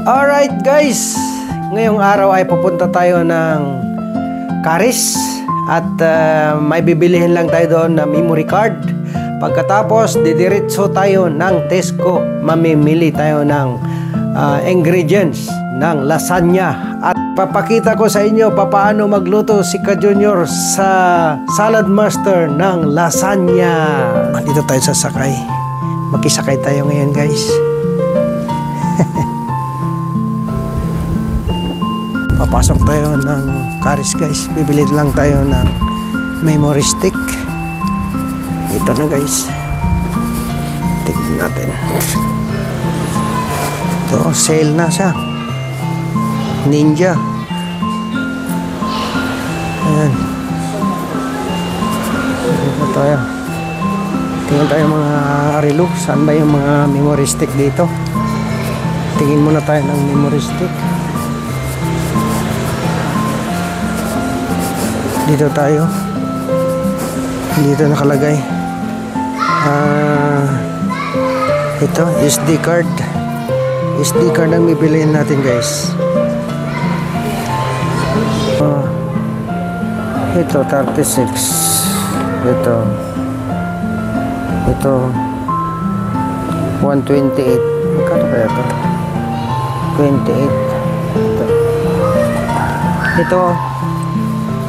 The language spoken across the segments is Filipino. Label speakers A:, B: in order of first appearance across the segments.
A: Alright guys, ngayong araw ay pupunta tayo ng Caris at may bibilihin lang tayo doon na memory card. Pagkatapos didiretso tayo ng Tesco, mamimili tayo ng ingredients ng lasagna at papakita ko sa inyo paano magluto si Ka Junior sa Salad Master ng lasagna. Dito tayo sasakay, makisakay tayo ngayon guys. Papasok tayo ng Caris guys. Bibili lang tayo ng memory stick. Ito na guys. Tignan natin. Ito, sale na siya. Ninja. Ayan. Ito tayo. Tingnan tayo mga arilo. Saan ba yung mga memory stick dito? Tingin muna tayo ng memory stick. Dito tayo. Dito nakalagay. Ito, SD card. SD card ang bibiliin natin guys. Ito, 36. Ito. Ito. 128. Magkano kaya ito? 28.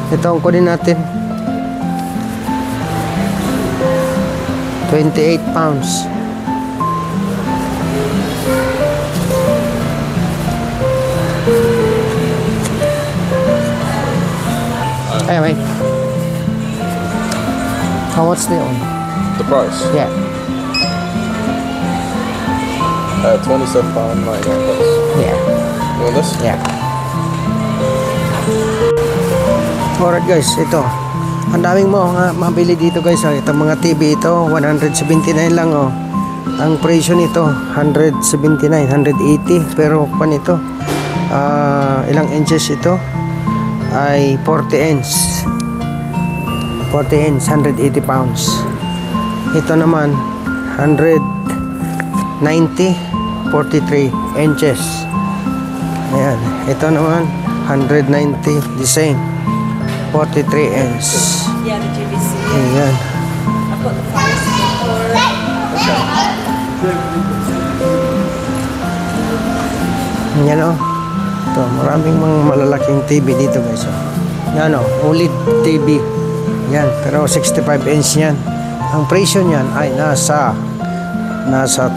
A: Ito ang kunin natin. 28 pounds. Hey, wait. How much the one?
B: The price?
A: Yeah.
B: 27 pound, 99 bucks.
A: Yeah.
B: You want this?
A: Yeah. Alright guys, ito. Ang daming mo mabili dito guys. Itong mga TV ito, 179 lang oh. Ang presyo nito, 179, 180. Pero pan ito, ilang inches ito? Ay 40 inch. 40 inch, 180 pounds. Ito naman, 190, 43 inches. Ayan. Ito naman, 190, the same. 43 inch.
C: Yeah, the GBC.
A: Ayan.
C: I put the price for...
A: Yan o. Ito, maraming mga malalaking TV dito guys. Yan o, OLED TV. Yan, pero 65 inch yan. Ang presyo niyan ay nasa 2,000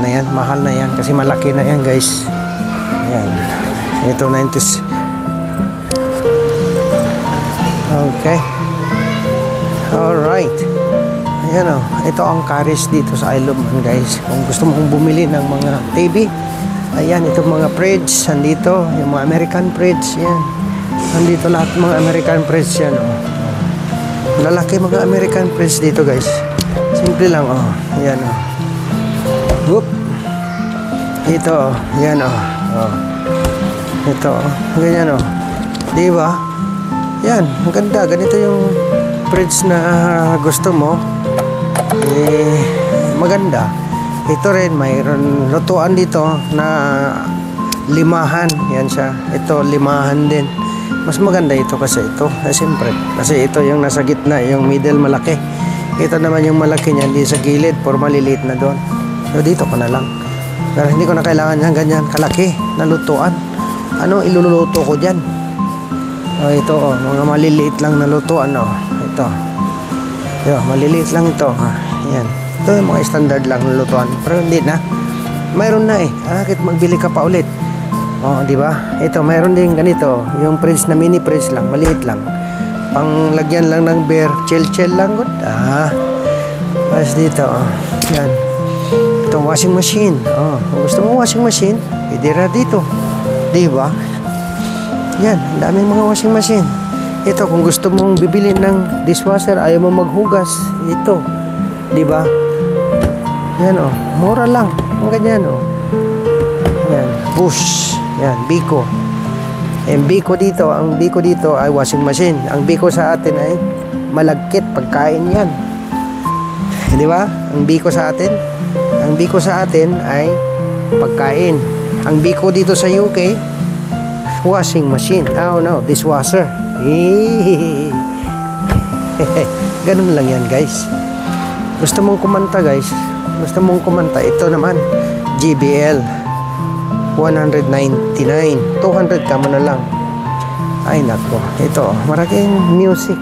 A: na yan. Mahal na yan kasi malaki na yan guys. Yan. Ito 90s. Okay. Alright. Ayan o. Ito ang Caris dito sa Isle of Man guys. Kung gusto mong bumili ng mga TV, ayan, itong mga fridge. Andito, yung mga American fridge. Yan. Andito lahat mga American fridge yan o. Lalaki mga American fridge dito guys. Simple lang o. Ayan o. Whoop. Ito o. Ayan o. Ito o. Ganyan o. Diba? Yan, ang ganda. Ganito yung fridge na gusto mo. Maganda. Ito rin, mayroon lutuan dito na limahan. Yan siya. Ito, limahan din. Mas maganda ito kasi ito. Siyempre, kasi ito yung nasa gitna, yung middle malaki. Ito naman yung malaki niya, hindi sa gilid, for maliliit na doon. So, dito ko na lang. Pero hindi ko na kailangan yan ganyan kalaki na lutuan. Ano iluluto ko dyan? Ito oh, mga maliliit lang na lutuan oh. Ito. Yo, maliliit lang ito. Ayan. Ito yung mga standard lang na lutuan. Pero hindi na. Mayroon na eh. Bakit magbili ka pa ulit? Oh, di ba? Ito, mayroon din ganito. Yung fridge na mini fridge lang, maliit lang. Panglagyan lang ng beer, chill lang good. Pas dito oh. Yan. Ito washing machine. Oh, kung gusto mo washing machine, pwede ra dito. Di ba? Yan, ang daming mga washing machine. Ito, kung gusto mong bibili ng dishwasher, ayaw mo maghugas, ito. Di ba? Yan oh, mura lang. Ang ganyan oh. Yan, Bush. Yan, Biko. Ang Biko dito ay washing machine. Ang Biko sa atin ay malagkit pagkain yan. Di ba? Ang Biko sa atin ay pagkain. Ang biko dito sa UK, washing machine. Oh no, dishwasher. Ganun lang yan, guys. Gusto mong kumanta, guys. Gusto mong kumanta. Ito naman, JBL 199. 200 ka mo na lang. Ay nako, ito maraming music.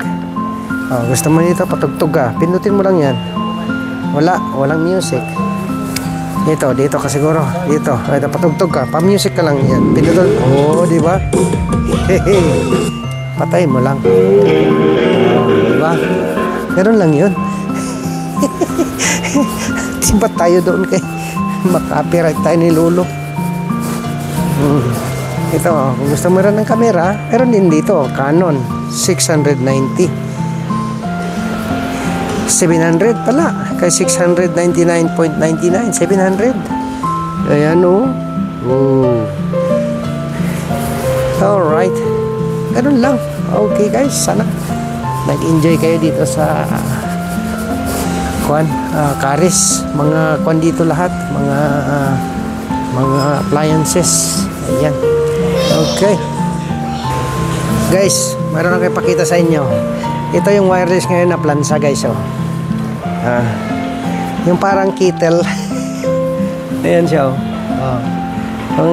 A: Gusto mo nito, patugtog ka, pindutin mo lang yan. Walang music. Dito ka siguro. Dito, patugtog ka, pa-music ka lang yan. Pindutin, di ba? Patay mo lang. Di ba? Meron lang yun. Simpat tayo doon kay makapiright tayo ni Lolo. Ito, kung gusto mo rin ng camera, meron din dito, Canon 690. 700 pala, kay 699.99, 700. Ayan o. Alright. Ganun lang. Okay guys, sana nag-enjoy kayo dito sa Caris. Mga kwan dito lahat, mga appliances. Ayan. Okay. Guys, mayroon na kayo pakita sa inyo. Ito yung wireless ngayon na plansa, guys. Yung parang kettle. Ayan siya. Kung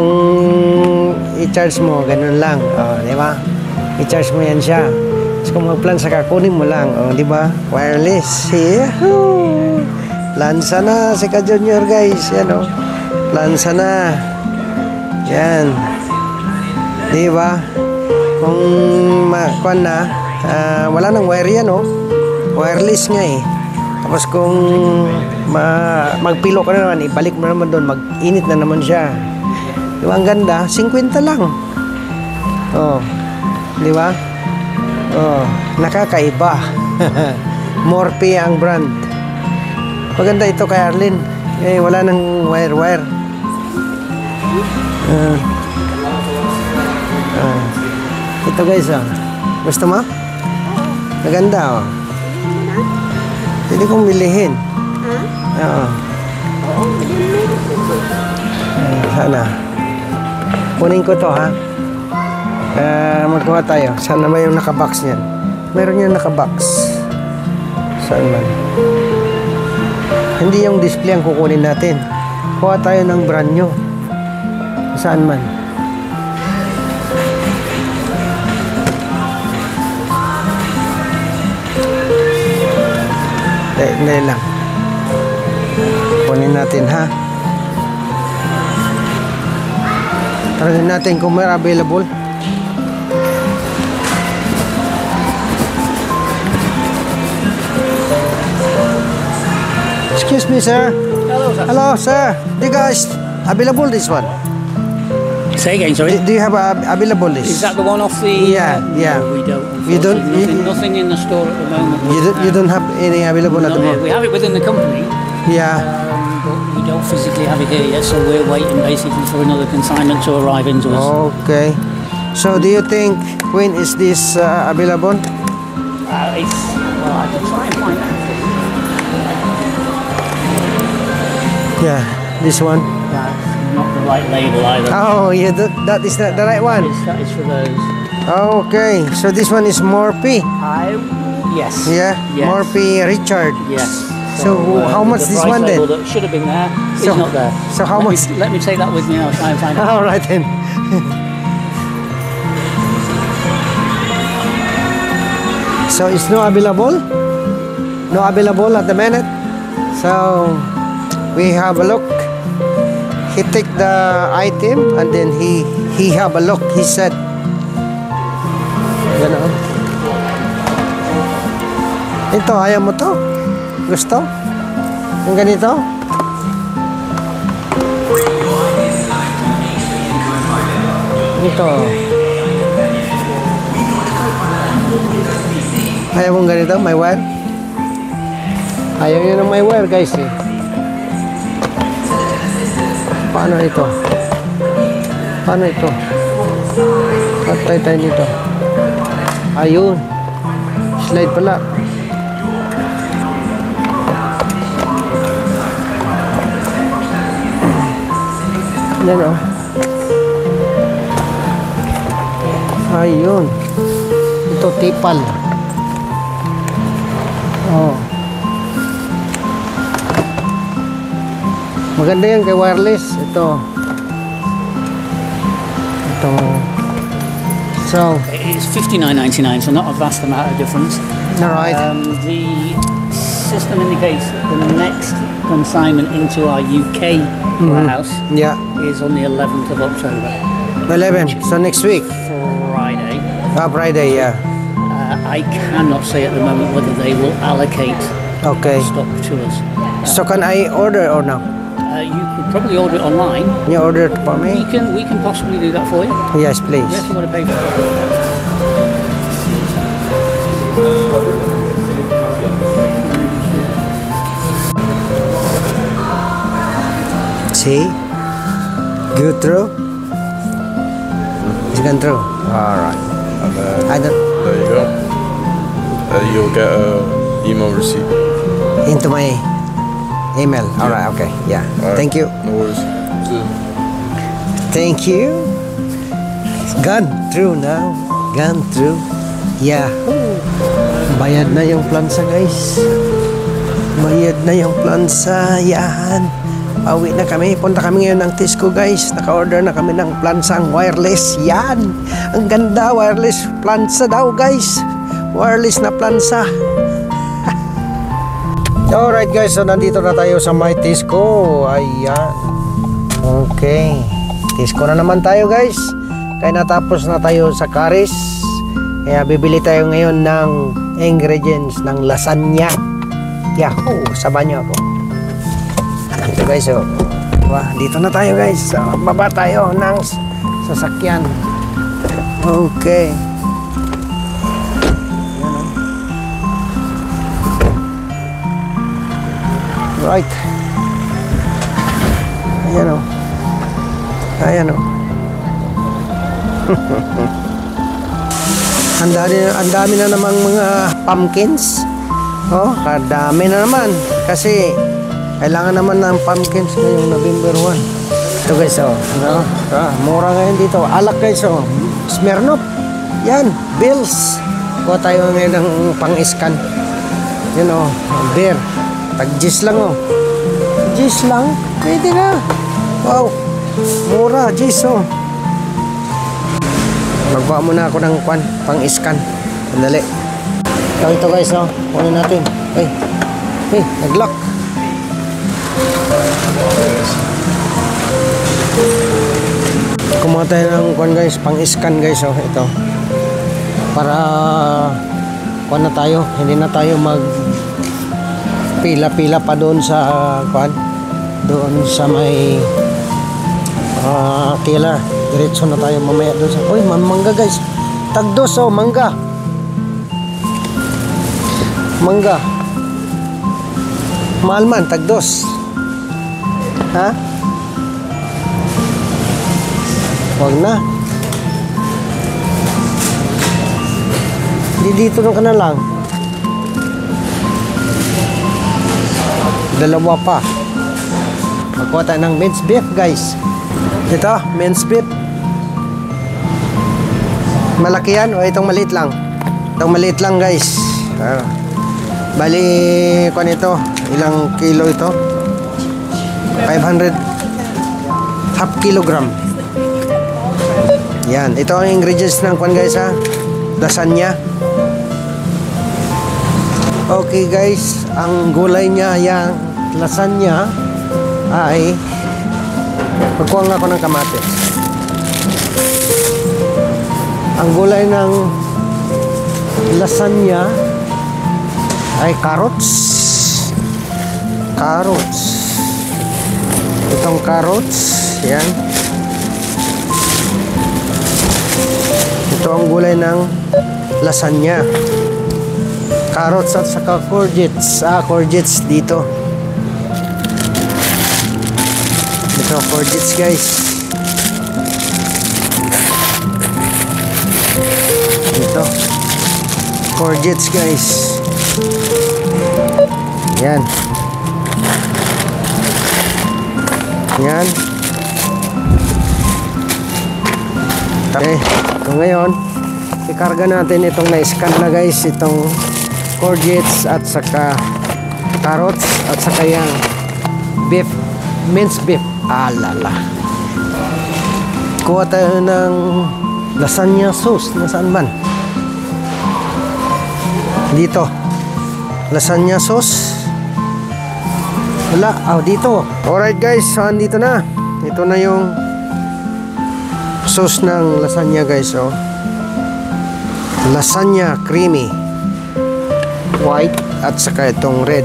A: i-charge mo, ganun lang. Di ba? I-charge mo yan siya. Tapos kung mag-plansa ka, kunin mo lang. Di ba? Wireless. Yahoo! Plansa na si Ka Junior, guys. Yan plansa na. Yan. Di ba? Kung kuan na, wala nang wire yan, wireless nga eh. Tapos kung magpilo ka na naman, ibalik mo naman doon, mag-init na naman siya. Di ba? Ang ganda, 50 lang. Di ba? Nakakaiba. Morphe ang brand. Maganda ito kay Arlene. Wala nang wire. Ito guys, gusto mo? Maganda, Pwede kong bilihin. Sana. Kunin ko to, ha? Magkuha tayo. Sana ba yung nakabox niyan? Meron yung nakabox. Saan man? Hindi yung display ang kukunin natin. Kuha tayo ng brand new. Saan man? Hindi lang. Kunin natin, ha? Tarahin natin kung may available. Excuse me, sir.
D: Hello, sir.
A: Hello, sir. Do you guys available this one?
D: Say again, sorry.
A: Do you have available this?
D: Is that the one off the...
A: Yeah, yeah.
D: No, we don't.
A: You don't-
D: Nothing in the store at the moment.
A: You don't have any available at the moment?
D: We have it within the company,
A: Yeah.
D: but we don't physically have it here yet, so we're waiting basically for another consignment to arrive into us.
A: Okay. So, do you think when is this available?
D: Well, I can try and find out.
A: Yeah, this one.
D: That's not the right label either.
A: Oh, yeah, that is not the right one.
D: That is for those.
A: Okay, so this one is Morphe.
D: Yes.
A: Yeah,
D: Yes.
A: Morphe Richard.
D: Yes.
A: So, how much
D: the
A: this
D: price
A: one then?
D: label that should have been there is
A: So-
D: not there.
A: so how much-
D: Let me take that with me and I'll try and find out.
A: All right then. So it's no available? No available at the minute. So we have a look. He take the item and then he have a look. He said, gano'n. Ito, ayaw mo to? Gusto? Yung ganito? Ito. Ayaw mong ganito? May wire? Ayaw nyo ng may wire, guys, eh. Paano ito? Paano ito? Try tayo dito. Ayun. Slide pala. Yan, oh. Ayun. Ito tipal. Oh. Maganda yan kay wireless. Ito. So,
D: It's $59.99, so not a vast amount of difference.
A: alright.
D: The system indicates that the next consignment into our UK warehouse
A: Yeah.
D: is on the 11th of October,
A: 11. So next week.
D: Friday.
A: Friday, yeah.
D: I cannot say at the moment whether they will allocate
A: Okay.
D: stock to us.
A: So can I order or no?
D: You could probably order it online.
A: You order it for
D: We
A: me?
D: can possibly do that for you.
A: Yes, please.
D: Yes, you want to pay for it.
A: See? Go through? It's gone through. Alright.
B: And then
A: I don't
B: there you go. You'll get a email receipt.
A: into my email. Alright, okay. Yeah.
B: Alright.
A: Thank you.
B: No worries.
A: Thank you. It's gone through now. Gone through. Yeah. Bayad na yung plansa, guys. Bayad na yung plansa. Yan. Pauwi na kami. Punta kami ngayon ng Tisco, guys. Naka-order na kami ng plansang wireless. Yan. Ang ganda. Wireless plansa daw, guys. Wireless na plansa. Alright, guys. So, nandito na tayo sa my Tisco. Ayan. Okay. Tisco na naman tayo, guys. Kaya natapos na tayo sa Caris. Kaya bibili tayo ngayon ng ingredients ng lasagna. Yahoo! Sabahan niyo ako. Ito, guys. So, dito na tayo, guys. So, baba tayo ng sasakyan. Okay. Right. Ayan o. Ayan o. Ang dami na namang mga pumpkins. Oh, kadami na naman. Kasi kailangan naman ng pumpkins ngayong November 1. Ito, guys, oh. Ano? Mura ngayon dito. Alak, guys, oh. Smirnoff. Yan, bills. Kuha tayo ngayon ng pang-scan. Yan, oh. Beer. Tag-gis lang, oh. Gis lang? Pwede na. Wow. Mura, gis, oh. Magbawa muna ako ng pang-scan. Sandali. Ito, guys, oh. Kunin natin. Hey, nag-lock. Kumuha tayo ng guys, pang-scan, guys, oh. Ito. Para kuha na tayo. Hindi na tayo pila-pila pa doon sa doon sa may killer. Diretso na tayo mamaya doon sa mangga, guys. Tagdos, oh, mangga. Mahal man, tagdos. Ha? Wag na. Dito ka na lang. Dalawa pa. Magkuha tayo ng minced beef, guys. Ito, minced beef. Malaki yan o itong maliit lang? Itong maliit lang, guys. Bali, kung ito, ilang kilo ito? 500 half kilogram. Yan, ito ang ingredients ng kwan, guys, ha? Lasagna. Okay, guys, ang gulay niya, yung lasagna ay magkuha nga ako ng kamatis. Ang gulay ng lasagna ay carrots. Itong carrots, yan. Ito ang gulay ng lasagna. Carrots at saka courgettes. Courgettes dito. Ito, courgettes, guys. Ito. Courgettes, guys. Yan. Yan. Okay. Ito ngayon. ikarga natin itong na-scan na guys, itong courgettes at saka carrots at saka yung beef, minced beef. Alala. Kuha tayo ng lasagna sauce. Nasaan man? Dito. Lasagna sauce. Wala. Oh, dito. Alright guys, so andito na. Ito na yung sauce ng lasagna guys. Oh. Lasagna creamy. White at saka itong red.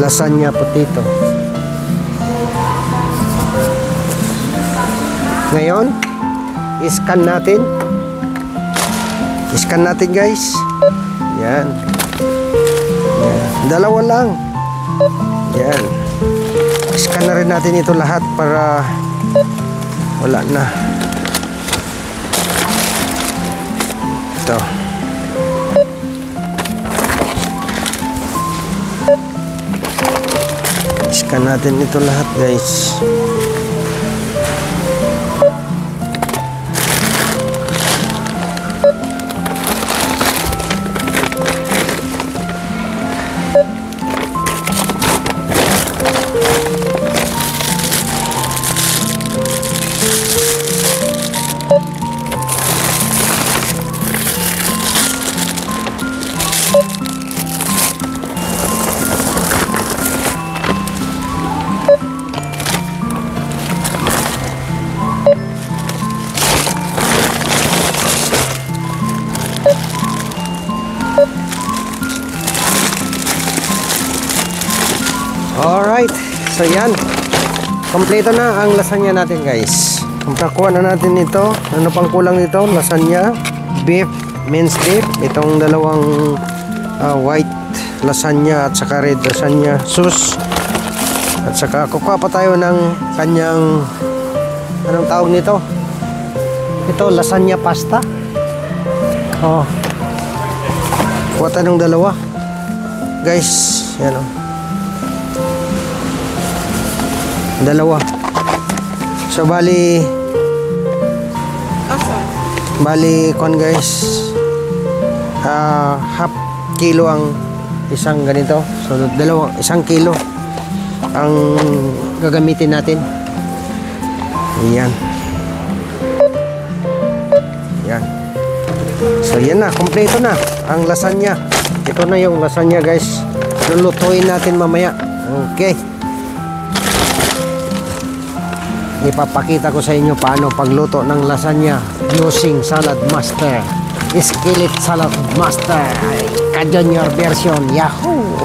A: Lasagna potato. Ngayon, i-scan natin. I-scan natin guys. Yan. Yan. Dalawa lang. Yan. I-scan na rin natin ito lahat para wala na. Ito. I-scan natin ito lahat guys. Alright, so yan, kompleto na ang lasagna natin guys. Kuha na natin ito. Ano pang kulang nito? Lasagna, beef, minced beef, itong dalawang white lasagna at saka red lasagna sauce. At saka kukuha pa tayo ng kanyang, anong tawag nito? Ito, lasagna pasta. Oh, kuha tayo ng dalawa guys. Yan o, dalawa. So bali kon guys, half kilo ang isang ganito. So isang kilo ang gagamitin natin. Yan. Yan. So yan na, kompleto na ang lasagna. Ito na yung lasagna guys. Lulutuin natin mamaya. Okay. Ipapakita ko sa inyo paano pagluto ng lasagna using Salad Master. Skillet Salad Master. Ka-junior version. Yahoo!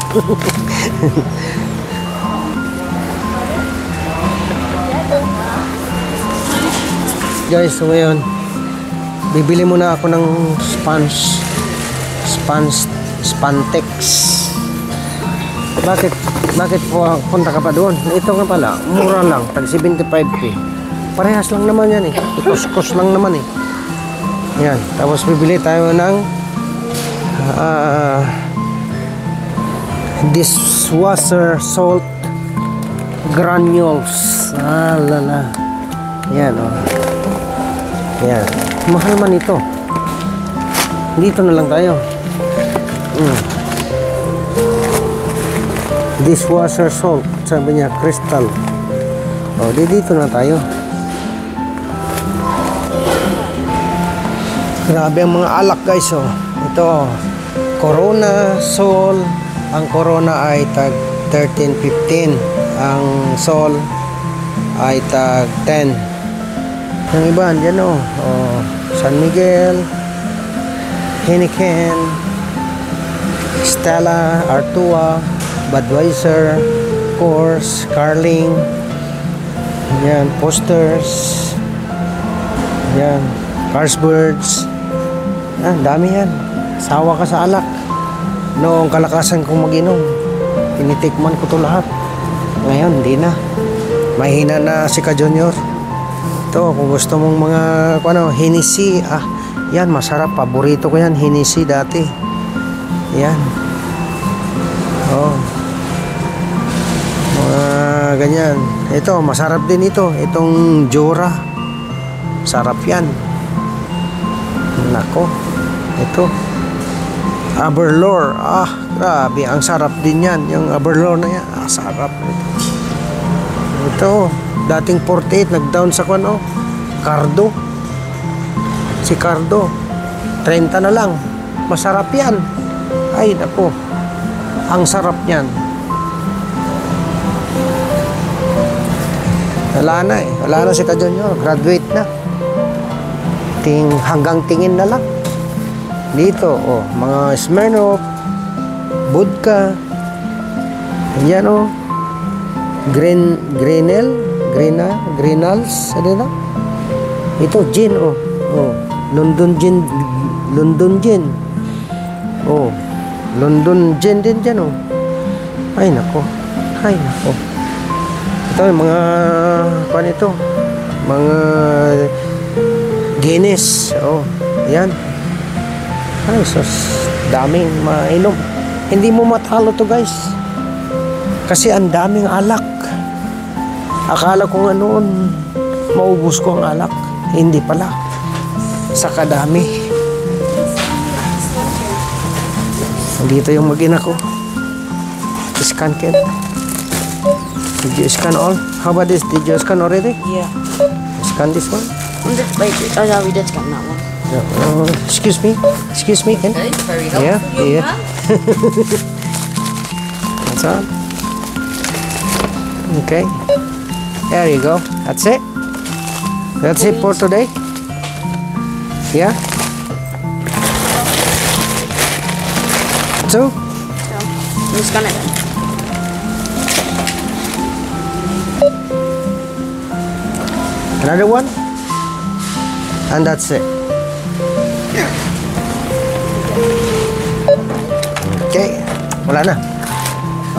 A: Guys, so ngayon bibili muna ako ng Spantex. Bakit po punta ka pa doon? Ito nga pala, mura lang, tag 75p. Parehas lang naman yan eh. Ikus-kus lang naman eh. Yan, tapos bibili tayo ng dishwasher salt granules. Lala. Yan oh. Yan. Mahal man ito. Dito na lang tayo. Dishwasher salt, sabi niya, crystal. O, dito na tayo. Grabe ang mga alak guys, oh. Ito, Corona Sol. Ang Corona ay tag 13.15. Ang Sol ay tag 10. Ang iba, andyan oh. Oh, San Miguel, Heineken, Stella, Artois, Budweiser, Coors, Carling. Yan, Posters. Yan, Carlsbergs. Dami yan. Sawa ka sa alak. Noong kalakasan kong mag-inom, tinitikman ko to lahat. Ngayon, hindi na. Mahina na si Ka-Junior. Ito, kung gusto mong mga Hennessy, yan, masarap. Paborito ko yan, Hennessy dati. Yan. Oh. Ganyan. Ito, masarap din ito. Itong Jora. Sarap yan. Nako. Ito. Aberlour. Grabe. Ang sarap din yan. Yung Aberlour na yan. Sarap. Ito. Dating 48. Nag-down sa kwan, Cardo. Si Cardo. 30 na lang. Masarap yan. Ay, nako. Ang sarap niyan. Wala na eh. Wala na si Ka-Junior. Graduate na. Hanggang tingin na lang. Dito, mga Smirnoff, vodka. Yan, Grenals. Ano na? Ito, gin, London gin. London gin din dyan, Ay, nako. Ito, mga kuan ito. Mga Guinness. Yan. Ay, sus. Daming mainom. Hindi mo matalo to, guys. Kasi ang daming alak. Akala ko nga noon, maubos ko ang alak. Hindi pala. Sa kadami. Dito yung mag-ina ko. Scan Ken. Did you scan all? How about this? Did you scan already?
C: Yeah.
A: Scan this one?
C: Wait, yeah, we did scan that one.
A: Excuse me, Ken.
C: Okay, very helpful.
A: Yeah. That's all. Okay. There you go. That's it. That's it for today. Yeah. So,
C: You scan it then.
A: another one. And that's it. Okay. Wala na.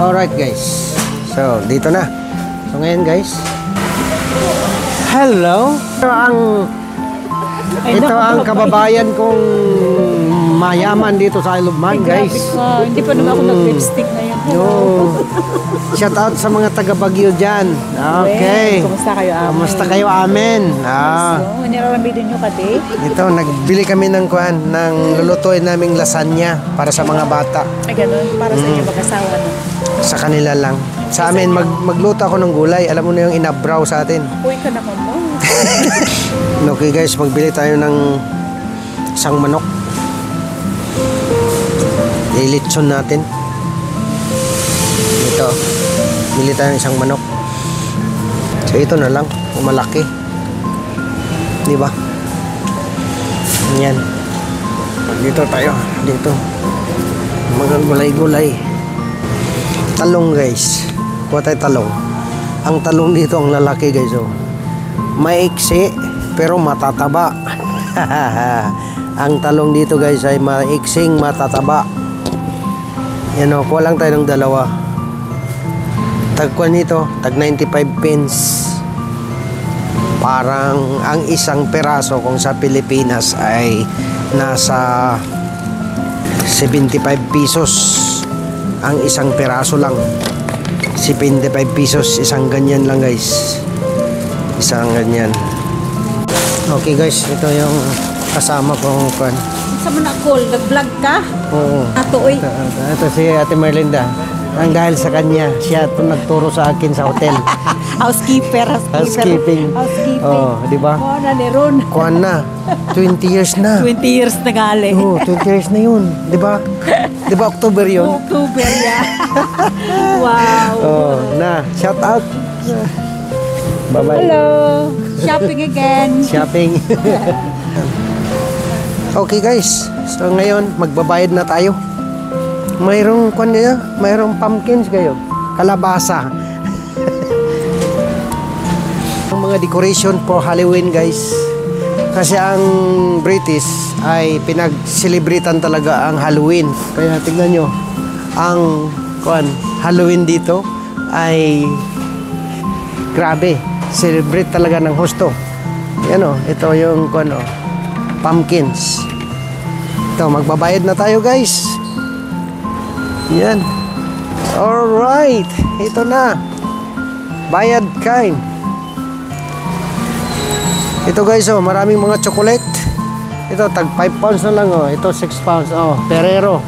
A: Alright, guys. So, dito na. So, ngayon, guys. Hello. Ito ang kababayan kong mayaman dito sa Ilubman, guys.
C: Hindi pa naman ako nag-lipstick ngayon.
A: Shout out sa mga taga Baguio dyan. Okay.
C: Kumusta kayo, amen?
A: Kumusta kayo, amen?
C: So, niraramidin nyo kati?
A: Ito, nagbili kami ng lulutuin naming lasagna para sa mga bata.
C: Ay, ganun. Para sa inyo mag-asawa, no?
A: Sa kanila lang. Sa amin, magluto ako ng gulay. Alam mo na yung inabraw sa atin.
C: Uy ka naman mo.
A: Okay, guys, magbili tayo ng isang manok. Ilitson natin. Ito. Bili tayo ng isang manok. So, ito na lang. Malaki. Di ba? Yan. Dito tayo. Dito. Mga gulay-gulay. Talong, guys. Kuha tayo talong. Ang talong dito, ang lalaki, guys. Maiksi, pero matataba. Ang talong dito, guys, ay maiksing matataba. Yan o, kuha lang tayo ng dalawa. Tagkuan nito, tag 95 pence. Parang ang isang peraso kung sa Pilipinas ay nasa 75 pesos. Ang isang peraso lang. 75 pesos, isang ganyan lang, guys. Isang ganyan. Okay, guys, ito yung kasama kong kuan.
C: Sa mo na call, nag-vlog ka?
A: Oo.
C: Ato, uy.
A: Ito si Ate Merlinda. Ang dahil sa kanya, siya ito nagturo sa akin sa hotel. Housekeeping. Oh, di ba?
C: Kuha na ni Ron.
A: Kuan na. 20 years na.
C: 20 years na gali.
A: Oo, 20 years na yun. Di ba? Di ba October yun?
C: October, yeah. Wow.
A: Oh, na. Shout out. Bye-bye.
C: Hello. Shopping again.
A: Shopping. Okay, guys. So ngayon, magbabayad na tayo. Mayroong kwan niya, mayroong pumpkins kayo. Kalabasa. Ang mga decoration for Halloween, guys. Kasi ang British ay pinag-celebratean talaga ang Halloween. Kaya tingnan nyo, ang Halloween dito ay grabe. Celebrate talaga ng husto. Yan o, ito yung pumpkins. Ito, magbabayad na tayo, guys. Yan. Alright. Ito na. Bayad kind. Ito, guys, maraming mga chocolate. Ito, tag 5 pounds na lang, oh. Ito, 6 pounds. Oh, Ferrero.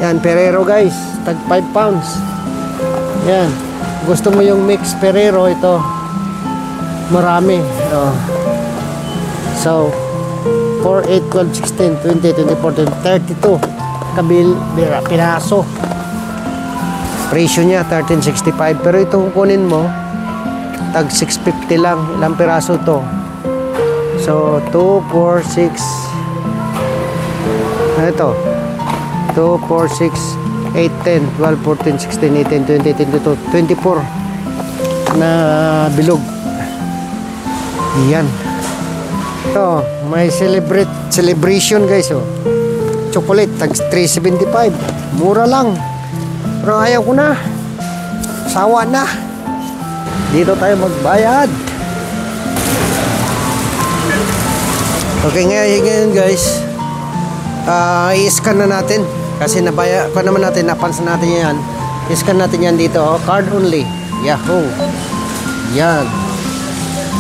A: Yan, Ferrero, guys. Tag 5 pounds. Yan. Gusto mo yung mix Ferrero, ito. Marami. Oh. So, 4, 8, 12, 16, 20, 24, 32. Kabil, piraso. Presyo niya, 13.65. Pero itong kunin mo, tag 6.50 lang. Ilang piraso to? So, 2, 4, 6. Ano ito? 2, 4, 6, 8, 10, 12, 14, 16, 18, 20, 22, 24 na bilog. Yan. Ito, may celebration guys, oh. Chocolate, tag 3.75. Mura lang. Pero ayaw ko na. Sawa na. Dito tayo magbayad. Okay, ngayon guys, i-scan na natin. Kasi kung naman natin, napansin natin yan. I-scan natin yan dito. Oh, card only. Yahoo. Yan.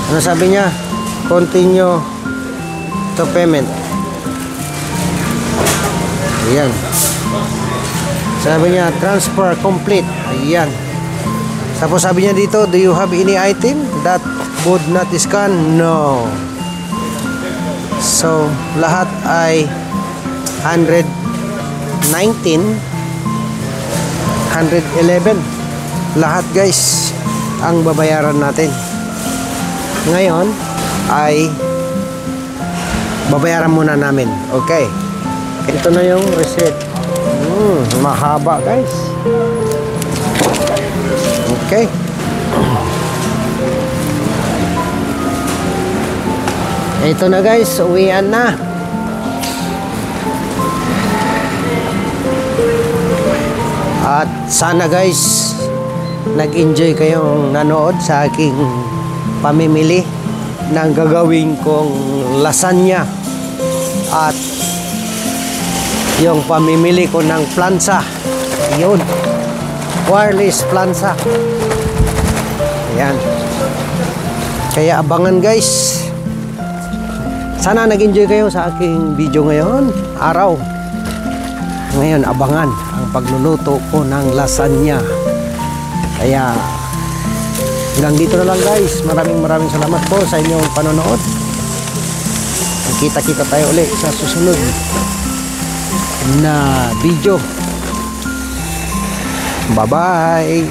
A: Ano sabi niya? Continue to payment. Ayan. Sabi niya, transfer complete. Ayan. Tapos sabi niya dito, do you have any item that would not scan? No. So, lahat ay 119, 111. Lahat guys, ang babayaran natin. Ngayon, ay babayaran muna namin. Okay. Ito na yung receipt. Mahaba guys. Okay. Ito na guys, uwian na. At sana guys, nag-enjoy kayong nanood sa aking pamimili ng gagawin kong lasagna at yung pamimili ko ng plansa. Yun, wireless plansa. Ayan. Kaya abangan guys. Sana nag-enjoy kayo sa aking video ngayon araw. Ngayon abangan ang pagluluto ko ng lasagna. Kaya hanggang dito na lang guys. Maraming salamat po sa inyong panonood. Kita-kita tayo ulit sa susunod na video. Bye-bye.